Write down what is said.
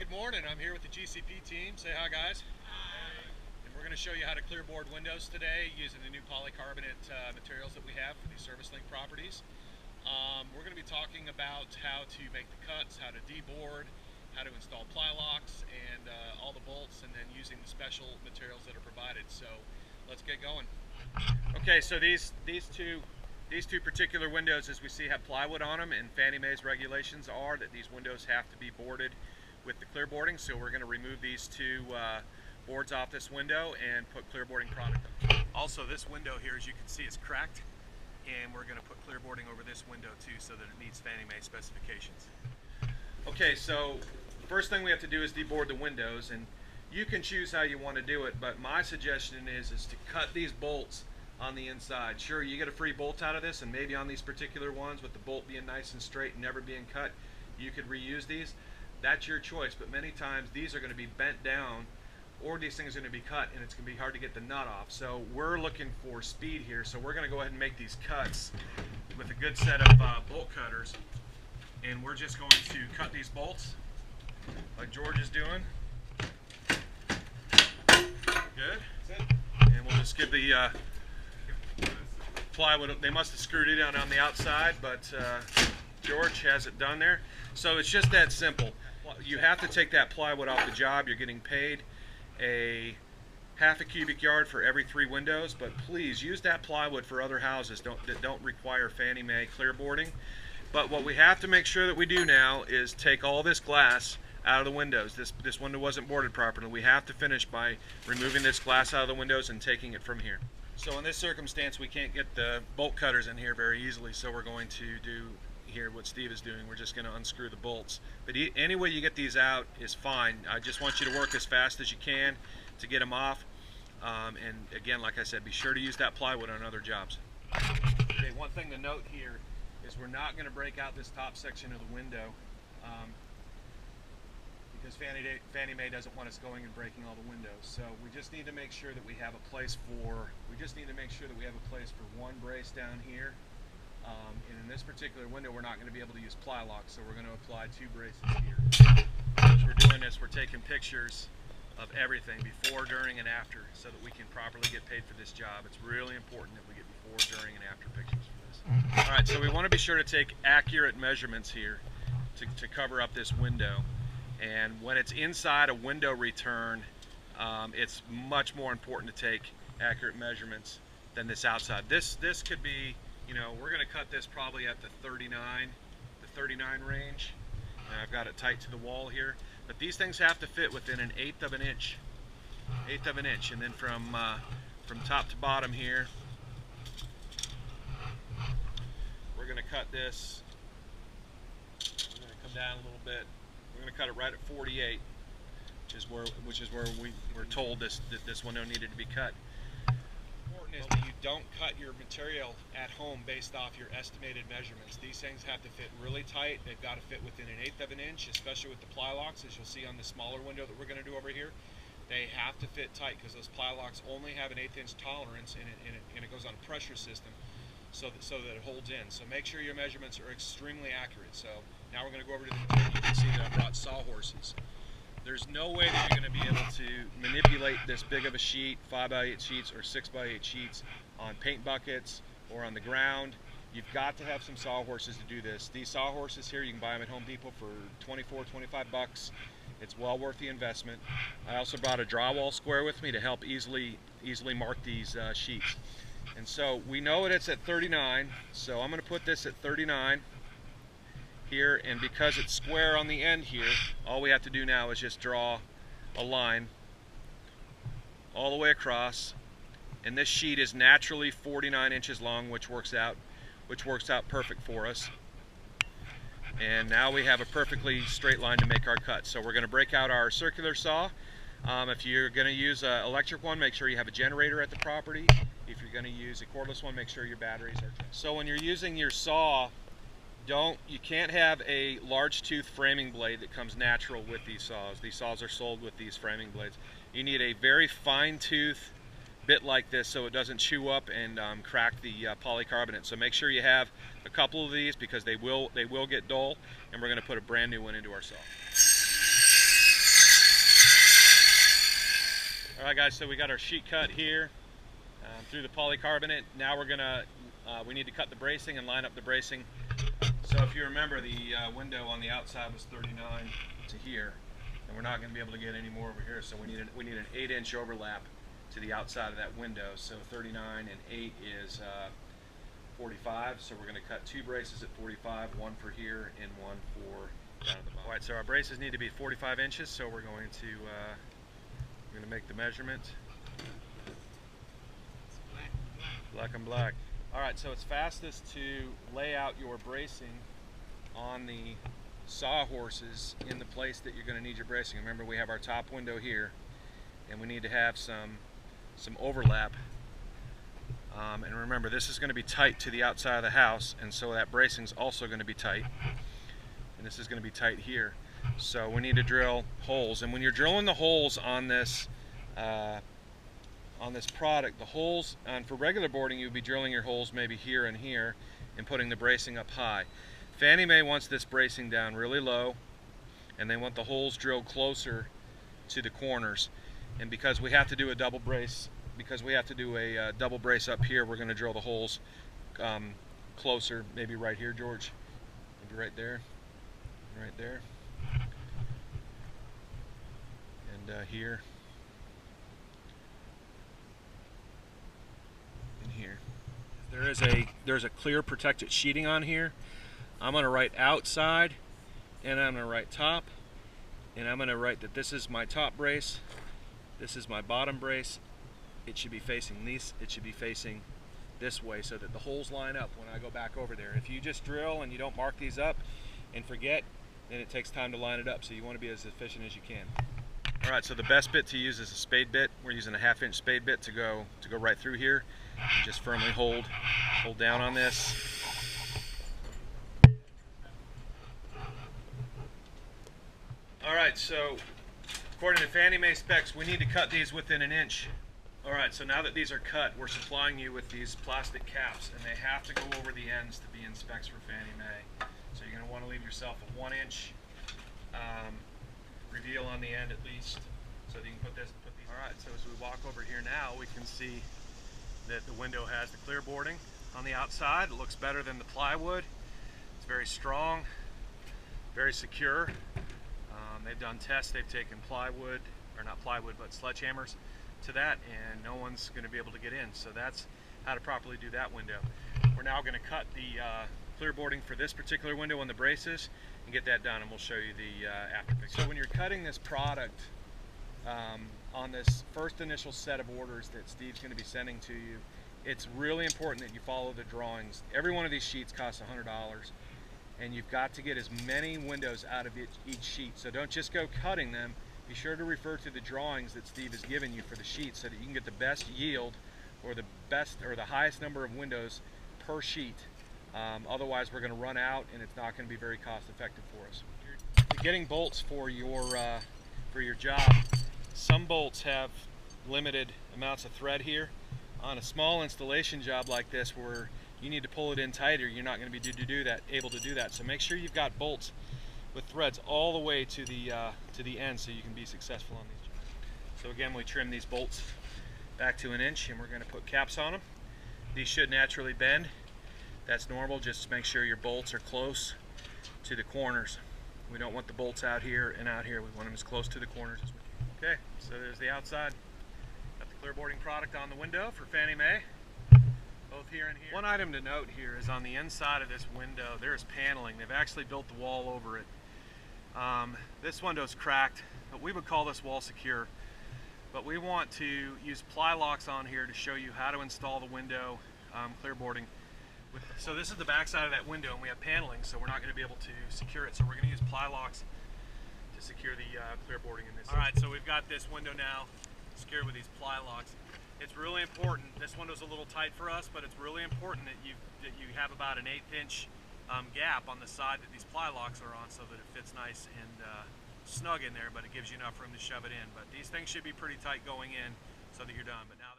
Good morning. I'm here with the GCP team. Say hi, guys. Hi. And we're going to show you how to clearboard windows today using the new polycarbonate materials that we have for these service link properties. We're going to be talking about how to make the cuts, how to deboard, how to install ply locks, and all the bolts, and then using the special materials that are provided. So let's get going. Okay, so these two particular windows, as we see, have plywood on them, and Fannie Mae's regulations are that these windows have to be boarded with the clearboarding. So we're going to remove these two boards off this window and put clearboarding product on. Also, this window here, as you can see, is cracked, and we're going to put clearboarding over this window too, so that it meets Fannie Mae specifications. Okay, so first thing we have to do is deboard the windows, and you can choose how you want to do it, but my suggestion is to cut these bolts on the inside. Sure, you get a free bolt out of this, and maybe on these particular ones, with the bolt being nice and straight and never being cut, you could reuse these. That's your choice, but many times these are going to be bent down, or these things are going to be cut, and it's going to be hard to get the nut off. So we're looking for speed here, so we're going to go ahead and make these cuts with a good set of bolt cutters, and we're just going to cut these bolts like George is doing. Good. And we'll just give the plywood, they must have screwed it on the outside, but George has it done there. So it's just that simple. You have to take that plywood off the job. You're getting paid a half a cubic yard for every 3 windows, but please use that plywood for other houses that don't require Fannie Mae clearboarding. But what we have to make sure that we do now is take all this glass out of the windows. This window wasn't boarded properly. We have to finish by removing this glass out of the windows and taking it from here. So in this circumstance, we can't get the bolt cutters in here very easily, so we're going to do here what Steve is doing. We're just going to unscrew the bolts. But any way you get these out is fine. I just want you to work as fast as you can to get them off. And again, like I said, be sure to use that plywood on other jobs. Okay, one thing to note here is we're not going to break out this top section of the window because Fannie Mae doesn't want us going and breaking all the windows. So we just need to make sure that we have a place for one brace down here. And in this particular window, we're not going to be able to use ply locks, so we're going to apply 2 braces here. As we're doing this, we're taking pictures of everything before, during, and after, so that we can properly get paid for this job. It's really important that we get before, during, and after pictures for this. All right, so we want to be sure to take accurate measurements here to cover up this window. And when it's inside a window return, it's much more important to take accurate measurements than this outside. This could be, you know, we're going to cut this probably at the 39 range. And I've got it tight to the wall here, but these things have to fit within an eighth of an inch, and then from top to bottom here, we're going to cut this. We're going to come down a little bit. We're going to cut it right at 48, which is where we were told that this window needed to be cut. Is that you don't cut your material at home based off your estimated measurements. These things have to fit really tight. They've got to fit within an eighth of an inch, especially with the ply locks, as you'll see on the smaller window that we're going to do over here. They have to fit tight because those ply locks only have an 1/8 inch tolerance, and it goes on a pressure system so that it holds in. So make sure your measurements are extremely accurate. So now we're going to go over to the material. You can see that I brought sawhorses. There's no way that you're going to be able to manipulate this big of a sheet, 5x8 sheets or 6x8 sheets, on paint buckets or on the ground. You've got to have some sawhorses to do this. These sawhorses here, you can buy them at Home Depot for 24, 25 bucks. It's well worth the investment. I also brought a drywall square with me to help easily mark these sheets. And so we know that it's at 39, so I'm going to put this at 39. Here, and because it's square on the end here, all we have to do now is just draw a line all the way across, and this sheet is naturally 49 inches long, which works out perfect for us. And now we have a perfectly straight line to make our cut. So we're going to break out our circular saw. If you're going to use an electric one, make sure you have a generator at the property. If you're going to use a cordless one, make sure your batteries are charged. So when you're using your saw, you can't have a large tooth framing blade that comes natural with these saws. These saws are sold with these framing blades. You need a very fine tooth bit like this so it doesn't chew up and crack the polycarbonate. So make sure you have a couple of these because they will get dull, and we're going to put a brand new one into our saw. All right, guys, so we got our sheet cut here through the polycarbonate. Now we're gonna, we need to cut the bracing and line up the bracing. So if you remember, the window on the outside was 39 to here, and we're not gonna be able to get any more over here, so we need an 8-inch overlap to the outside of that window. So 39 and 8 is 45, so we're gonna cut 2 braces at 45, one for here and one for down at the bottom. All right, so our braces need to be 45 inches, so we're going to make the measurement. Black and black. All right, so it's fastest to lay out your bracing on the sawhorses in the place that you're going to need your bracing. Remember, we have our top window here, and we need to have some overlap. And remember, this is going to be tight to the outside of the house, and so that bracing is also going to be tight. And this is going to be tight here. So we need to drill holes, and when you're drilling the holes on this product, the holes for regular boarding, you'd be drilling your holes maybe here and here and putting the bracing up high. Fannie Mae wants this bracing down really low, and they want the holes drilled closer to the corners. And because we have to do a double brace, up here, we're going to drill the holes closer, maybe right here, George, maybe right there. Right there, and here, and here. There's a clear protected sheeting on here. I'm going to write outside, and I'm going to write top, and I'm going to write that this is my top brace, this is my bottom brace. It should be facing these. It should be facing this way so that the holes line up when I go back over there. If you just drill and you don't mark these up and forget, then it takes time to line it up, so you want to be as efficient as you can. All right, so the best bit to use is a spade bit. We're using a 1/2-inch spade bit to go right through here. And just firmly hold down on this. All right, so according to Fannie Mae specs, we need to cut these within 1 inch. All right, so now that these are cut, we're supplying you with these plastic caps, and they have to go over the ends to be in specs for Fannie Mae. So you're going to want to leave yourself a 1-inch reveal on the end at least, so that you can put these. All right, so as we walk over here now, we can see that the window has the clear boarding on the outside. It looks better than the plywood. It's very strong, very secure. They've done tests. They've taken plywood, or not plywood, but sledgehammers to that, and no one's going to be able to get in. So that's how to properly do that window. We're now going to cut the clear boarding for this particular window on the braces and get that done, and we'll show you the after picture. So when you're cutting this product on this first initial set of orders that Steve's going to be sending to you, it's really important that you follow the drawings. Every one of these sheets costs $100, and you've got to get as many windows out of each sheet. So don't just go cutting them. Be sure to refer to the drawings that Steve has given you for the sheet so that you can get the best yield or the highest number of windows per sheet. Otherwise, we're going to run out, and it's not going to be very cost effective for us. Getting bolts for your job, some bolts have limited amounts of thread here. On a small installation job like this, where you need to pull it in tighter, you're not going to be able to do that. So make sure you've got bolts with threads all the way to the end, so you can be successful on these jobs. So again, we trim these bolts back to 1 inch, and we're going to put caps on them. These should naturally bend. That's normal. Just make sure your bolts are close to the corners. We don't want the bolts out here and out here. We want them as close to the corners as we can. Okay, so there's the outside. Got the clear boarding product on the window for Fannie Mae, both here and here. One item to note here is on the inside of this window, there's paneling. They've actually built the wall over it. This window's cracked, but we would call this wall secure. But we want to use ply locks on here to show you how to install the window clear boarding. So this is the back side of that window, and we have paneling, so we're not going to be able to secure it. So we're going to use ply locks to secure the clear boarding in this. All right, so we've got this window now secured with these ply locks. It's really important. This window's a little tight for us, but it's really important that you have about an 1/8 inch gap on the side that these ply locks are on, so that it fits nice and snug in there, but it gives you enough room to shove it in. But these things should be pretty tight going in so that you're done. But now